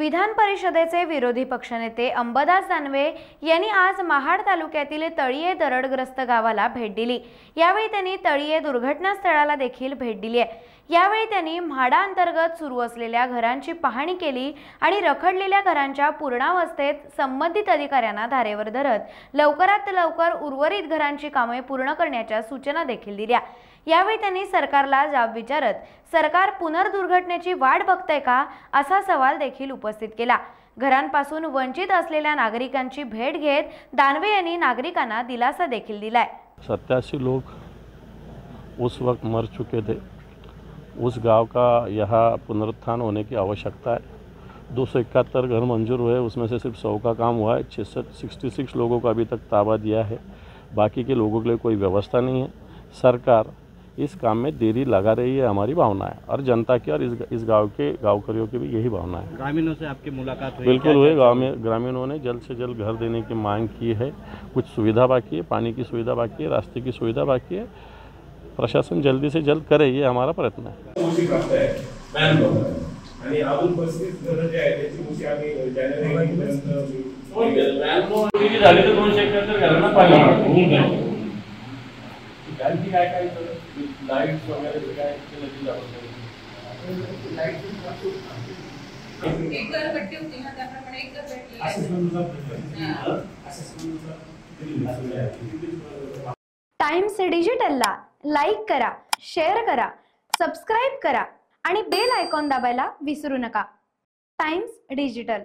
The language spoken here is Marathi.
विधान परिषदेचे विरोधी पक्षनेते अंबादास दानवे यांनी आज महाड तालुक्यातील तळीये दरडग्रस्त गावाला भेट दिली। यावेळी त्यांनी तळीये दुर्घटना स्थळाला देखील भेट दिली आहे। यावेळी त्यांनी म्हाडा अंतर्गत सुरू असलेल्या घरांची पाहणी केली आणि रखडलेल्या घरांच्या पूर्णावस्थेत संबंधित अधिकाऱ्यांना धारेवर धरत लवकरात लवकर उर्वरित घरांची कामे पूर्ण करण्याच्या सूचना देखील दिल्या। यावेळी त्यांनी सरकारला जाब विचारत सरकार पुनर्दुर्घटनेची वाट बघतंय का असा सवाल देखील उपस्थित केला। घरांपासून वंचित असलेल्या नागरिकांची भेट घेत दानवे यांनी नागरिकांना दिलासा देखील दिलाय। 87 लोग उस वक्त मर चुके थे। उस गांव का यहाँ पुनरुत्थान होने की आवश्यकता है। 271 घर मंजूर हुए, उसमें से सिर्फ 100 का काम हुआ है। 66 लोगों को अभी तक ताबा दिया है, बाकी के लोगों के लिए कोई व्यवस्था नहीं है। सरकार इस काम में देरी लगा रही है, हमारी भावना है, और जनता की और इस गांव के गांवकरियों की भी यही भावना है। ग्रामीणों से आपकी मुलाकात हुई? बिल्कुल हुई। गांव में ग्रामीणों ने जल्द से जल्द घर देने की मांग की है। कुछ सुविधा बाकी है, पानी की सुविधा बाकी है, रास्ते की सुविधा बाकी है। प्रशासन जल्दी से जल्द करे, ये हमारा प्रयत्न है। टाइम्स डिजिटलला लाईक करा, शेअर करा, सबस्क्राइब करा आणि बेल आयकॉन दाबायला विसरू नका। Times digital.